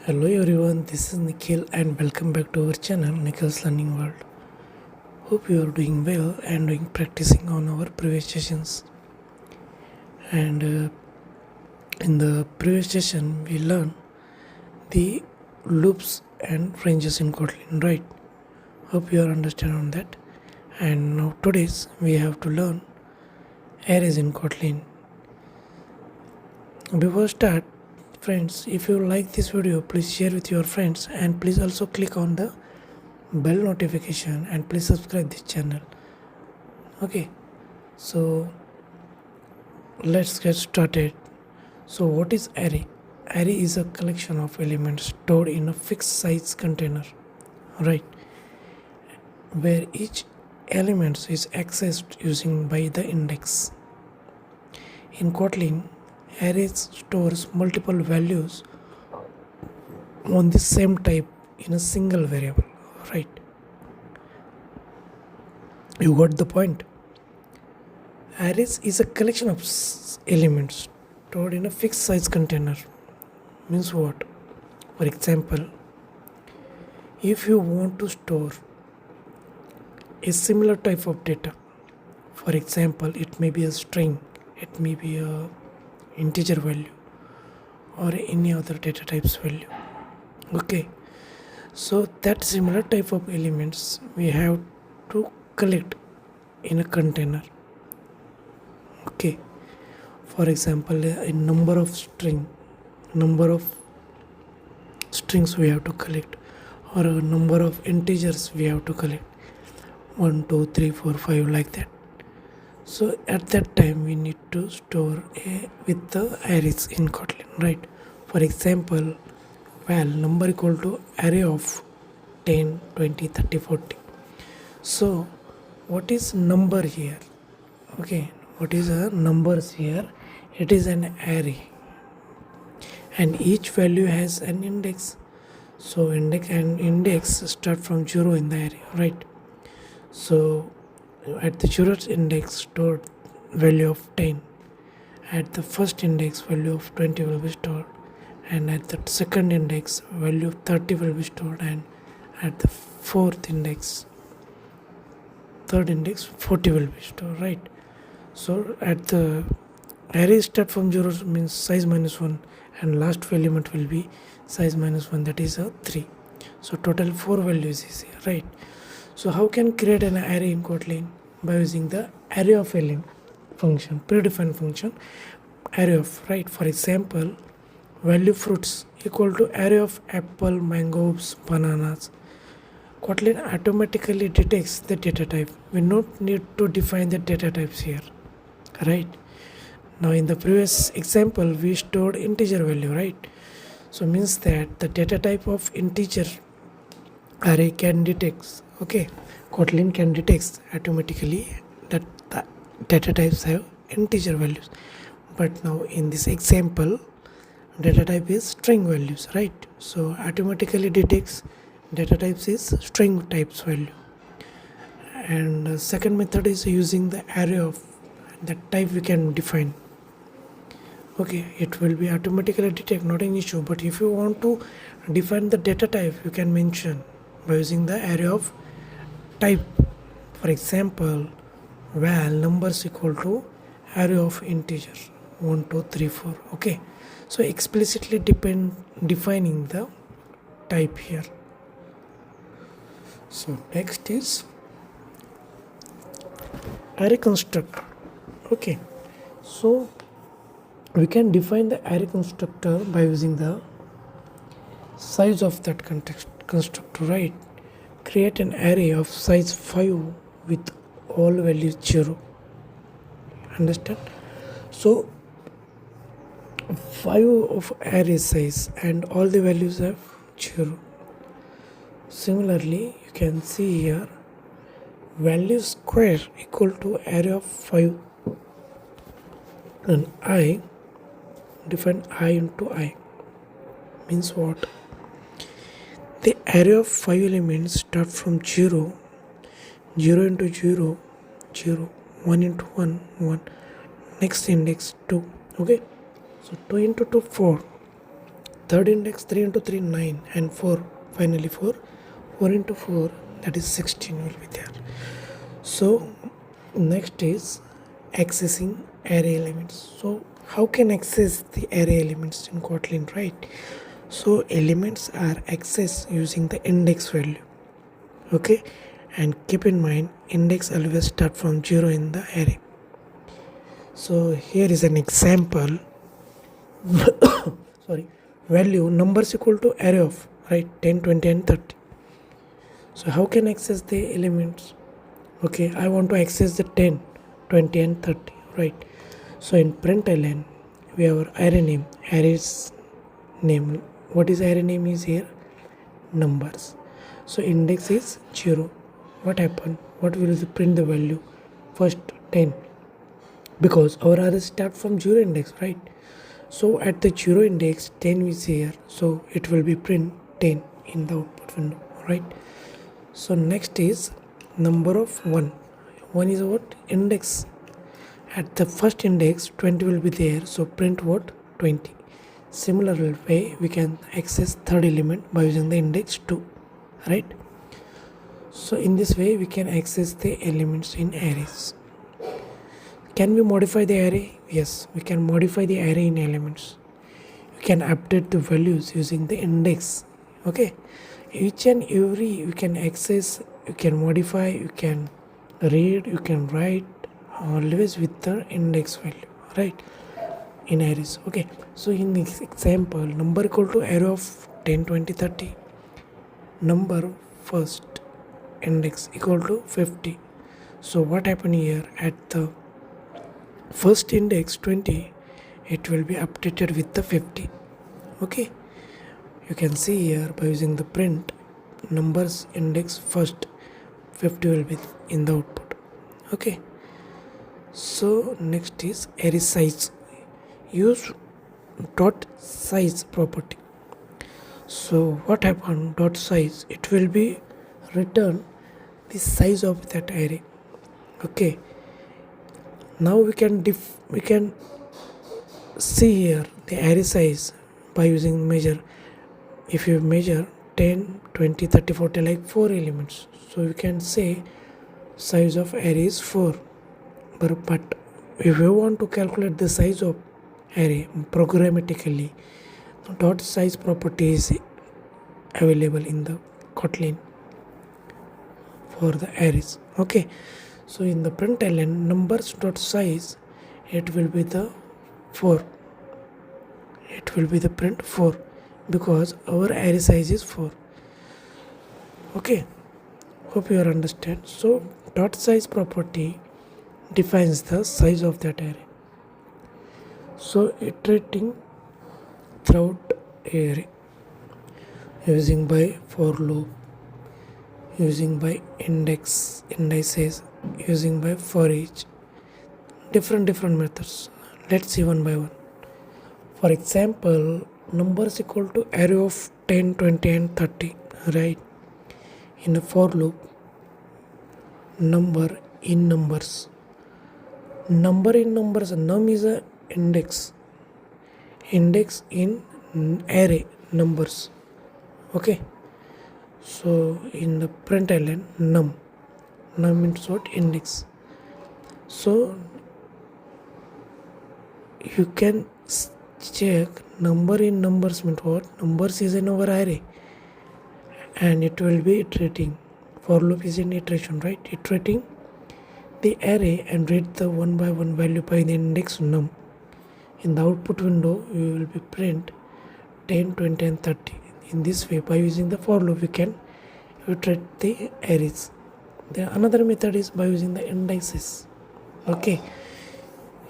Hello everyone, this is Nikhil and welcome back to our channel Nikhil's Learning World. Hope you are doing well and doing practicing on our previous sessions. And in the previous session we learned the loops and ranges in Kotlin, right? Hope you are understand on that. And now today's we have to learn arrays in Kotlin. Before start, friends, if you like this video, please share with your friends and please also click on the bell notification and please subscribe this channel. Okay, so let's get started. So what is array? Array is a collection of elements stored in a fixed size container, right, where each element is accessed using by the index. In Kotlin, arrays stores multiple values on the same type in a single variable, right? You got the point. Arrays is a collection of elements stored in a fixed size container. Means what? For example, if you want to store a similar type of data, for example, it may be a string, it may be a integer value or any other data types value. Okay, so that similar type of elements we have to collect in a container. Okay, for example, a number of strings we have to collect, or a number of integers we have to collect, 1 2 3 4 5 like that. So at that time we need to store with the arrays in Kotlin, right? For example, val number equal to array of 10 20 30 40. So what is number here? Okay, what is a numbers here? It is an array and each value has an index. So index start from 0 in the array, right? So at the 0th index stored value of 10, at the first index value of 20 will be stored, and at the second index value of 30 will be stored, and at the third index 40 will be stored, right? So at the array start from 0 means size minus 1 and last element will be size minus 1, that is a 3. So total 4 values is here, right? So how can create an array in Kotlin? By using the arrayOf element function, predefined function arrayOf, right? For example, value fruits equal to array of apple, mangoes, bananas. Kotlin automatically detects the data type. We don't need to define the data types here, right? Now in the previous example we stored integer value, right? So means that the data type of integer array can detect, okay, Kotlin can detect automatically that the data types have integer values. But now in this example data type is string values, right? So automatically detects data types is string types value. And second method is using the arrayOf, that type we can define. Okay, it will be automatically detect, not an issue. But if you want to define the data type, you can mention by using the arrayOf type. For example, val numbers equal to array of integer 1 2 3 4. Okay, so explicitly defining the type here. So next is array constructor. Okay, so we can define the array constructor by using the size of that constructor, right? Create an array of size 5 with all values 0. Understand? So 5 of array size and all the values have 0. Similarly, you can see here value square equal to array of 5 and I define I into I. Means what? The array of 5 elements start from 0, 0 into 0, 0, 1 into 1, 1, next index 2. Okay, so 2 into 2, 4, third index 3 into 3 9 and 4, finally 4 into 4, that is 16 will be there. So next is accessing array elements. So how can access the array elements in Kotlin, right? So elements are accessed using the index value, okay, and keep in mind index always start from 0 in the array. So here is an example. Sorry, value numbers equal to arrayOf, right, 10 20 and 30. So how can access the elements? Okay, I want to access the 10 20 and 30, right? So in println we have our array name, array's name. What is array name is here? Numbers. So index is 0. What happened? What will print the value? First 10, because our array start from 0 index, right? So at the 0 index 10 is here, so it will be print 10 in the output window, right? So next is number of 1. 1 is what? Index. At the first index 20 will be there, so print what? 20. Similar way we can access third element by using the index 2, right? So in this way we can access the elements in arrays. Can we modify the array? Yes, we can modify the array in elements. You can update the values using the index, okay? Each and every you can access, you can modify, you can read, you can write, always with the index value, right, in arrays. Okay, so in this example, number equal to array of 10 20 30, number first index equal to 50. So what happened here? At the first index 20, it will be updated with the 50. Okay, you can see here by using the print numbers index first, 50 will be in the output. Okay, so next is array size. Use dot size property. So what happened? Dot size, it will be return the size of that array. Okay, now we can see here the array size by using measure. If you measure 10 20 30 40, like 4 elements, so you can say size of array is 4. But if you want to calculate the size of array programmatically, dot size property is available in the Kotlin for the arrays. Okay, so in the println numbers dot size, it will be the 4. It will be the print 4 because our array size is 4. Okay, hope you understand. So dot size property defines the size of that array. So iterating throughout array using by for loop, using by indices, using by for each, different methods. Let's see one by one. For example, numbers equal to array of 10 20 and 30, right? In a for loop, number in numbers, num is a index in array numbers. Okay, so in the println num means what? Index. So you can check number in numbers means what? Numbers is in our array and it will be iterating. For loop is in iteration, right? Iterating the array and read the one by one value by the index num. In the output window we will be print 10 20 and 30. In this way, by using the for loop we can iterate the arrays. Another method is by using the indices. Okay,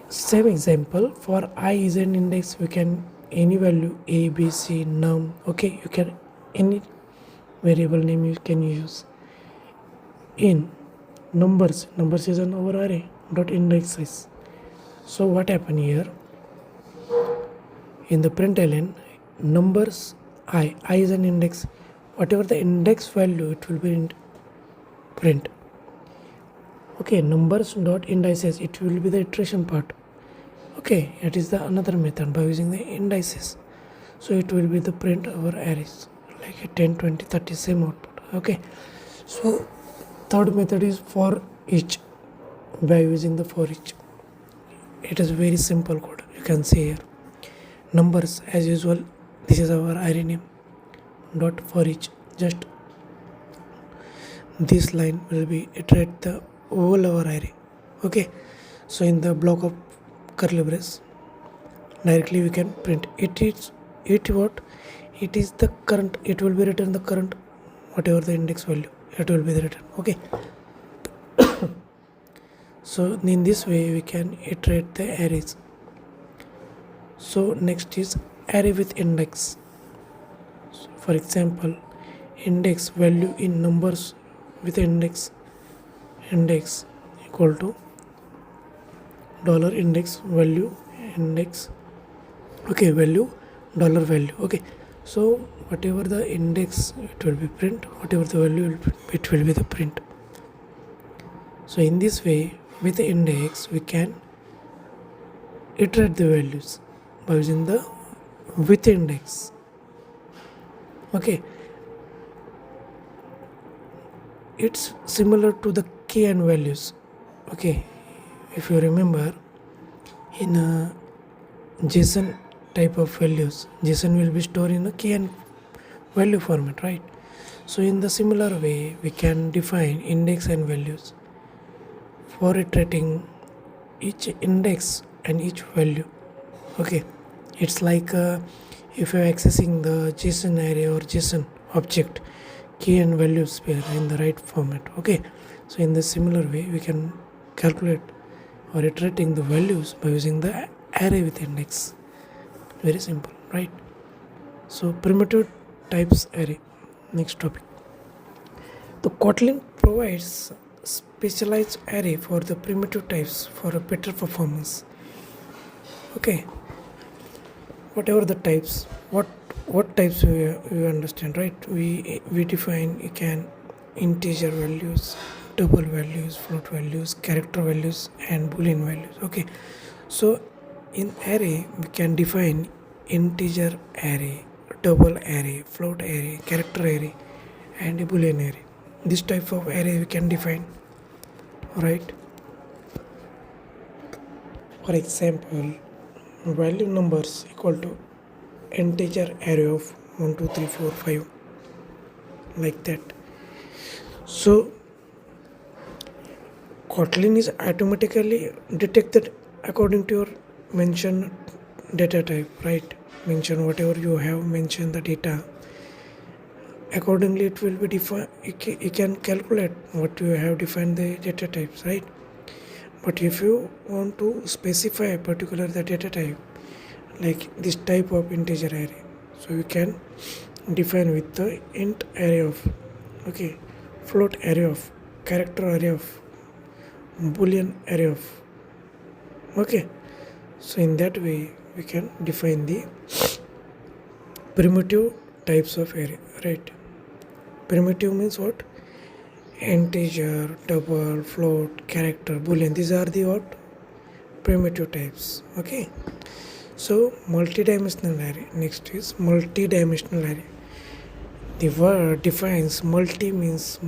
same example, for I is an index, we can any value a b c num. Okay, you can any variable name you can use. In numbers is an our array dot indexes. So what happened here? In the println numbers I is an index, whatever the index value it will be in print. Okay, numbers dot indices, it will be the iteration part. Okay, it is the another method by using the indices. So it will be the print our arrays like a 10, 20, 30 same output. Okay, so third method is for each. By using the for each, it is very simple code. You can see here numbers as usual. This is our array name dot for each. Just this line will be iterate the whole our array. Okay, so in the block of curly brace directly we can print it. Is it what it is the current, it will be written the current whatever the index value, it will be written. Okay, so in this way we can iterate the arrays. So next is array with index. So for example, index value in numbers with index equal to dollar index value index. Okay, value dollar value. Okay, so whatever the index it will be print, whatever the value it will be the print. So in this way with the index we can iterate the values by using the with index. Okay, it's similar to the key and values. Okay, if you remember in a JSON type of values, JSON will be stored in a key and value format, right? So in the similar way we can define index and values for iterating each index and each value. Okay, it's like if you're accessing the JSON array or JSON object, key and values pair in the right format. Okay, so in the similar way we can calculate or iterating the values by using the array with index. Very simple, right? So primitive types array. Next topic. The Kotlin provides specialized array for the primitive types for a better performance. Okay, whatever the types, what types we understand, right? We define, you can integer values, double values, float values, character values and boolean values. Okay, so in array we can define integer array, double array, float array, character array and a boolean array. This type of array we can define, right? For example, value numbers equal to integer array of 1 2 3 4 5, like that. So Kotlin is automatically detected according to your mentioned data type, right? Mention whatever you have mentioned the data, accordingly it will be defined. You can calculate what you have defined the data types, right? But if you want to specify a particular the data type, like this type of integer array, so you can define with the int array of, okay, float array of, character array of, boolean array of. Okay, so in that way we can define the primitive types of array, right? Primitive means what? Integer, double, float, character, boolean. These are the what? Primitive types. Okay, so multidimensional array. Next is multidimensional array. The word defines multi means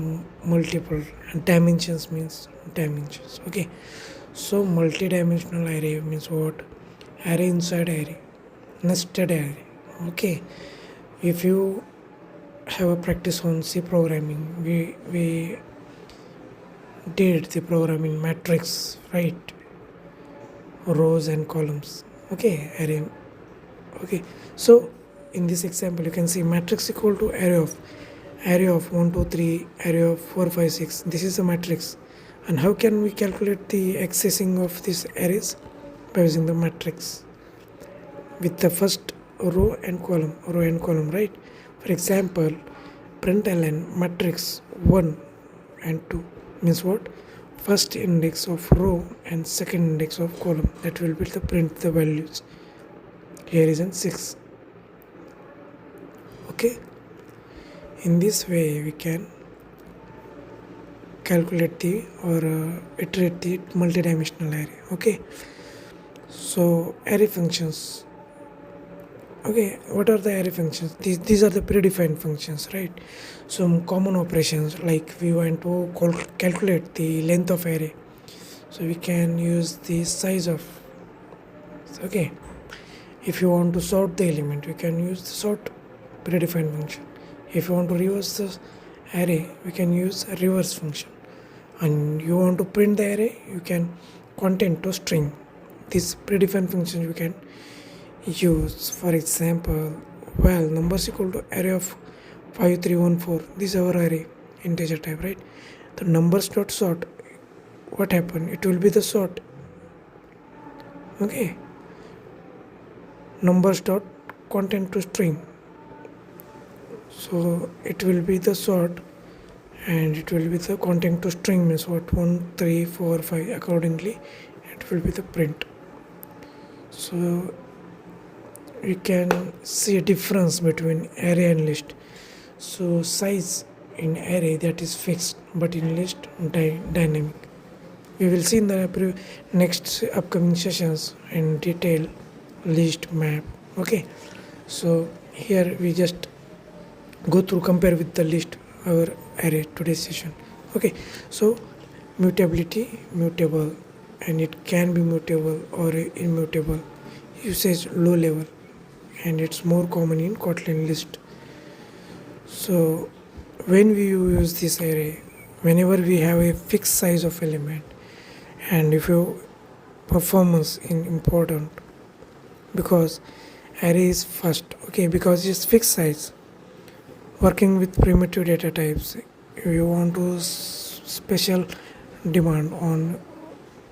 multiple and dimensions means dimensions. Okay, so multidimensional array means what? Array inside array, nested array. Okay, if you have a practice on C programming, we did the programming matrix, right? Rows and columns. Okay, array. Okay, so in this example you can see matrix equal to array of 1 2 3, array of 4 5 6. This is a matrix. And how can we calculate the accessing of these arrays? By using the matrix with the first row and column, right? For example, println matrix 1 and 2 means what? First index of row and second index of column. That will be the print the values. Here is in 6. Okay, in this way we can calculate the or iterate the multidimensional array. Okay, so array functions Okay, what are the array functions? These are the predefined functions, right? Some common operations, like we want to calculate the length of array, so we can use the size of. Okay, if you want to sort the element, we can use the sort predefined function. If you want to reverse the array, we can use a reverse function. And you want to print the array, you can content to string. These predefined functions you can use. For example, well, numbers equal to array of 5314. This is our array, integer type, right? The numbers dot sort, what happened? It will be the sort. Okay, numbers dot content to string, so it will be the sort, and it will be the content to string, means what, 1 3 4 5, accordingly it will be the print. So you can see a difference between array and list. So size in array, that is fixed, but in list dynamic. We will see in the next upcoming sessions in detail list map. Okay, so here we just go through, compare with the list our array today's session. Okay, so mutability, mutable, and it can be mutable or immutable. Usage low level, and it's more common in Kotlin list. So when we use this array, whenever we have a fixed size of element, and if your performance is important, because array is first, okay, because it's fixed size. Working with primitive data types, you want to special demand on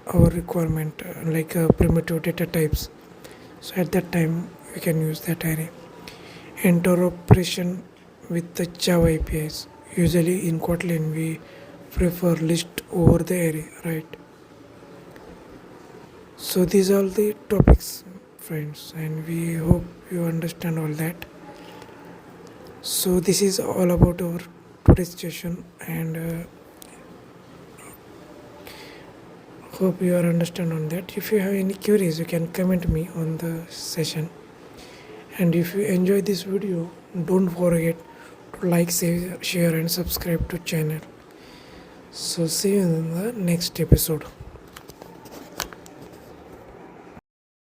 our requirement, like primitive data types. So at that time we can use that array. Interoperation with the Java APIs. Usually in Kotlin we prefer list over the array, right? So these are the topics, friends, and we hope you understand all that. So this is all about our today's session, and hope you are understand on that. If you have any queries, you can comment me on the session. And if you enjoy this video, don't forget to like, share and subscribe to channel. So see you in the next episode.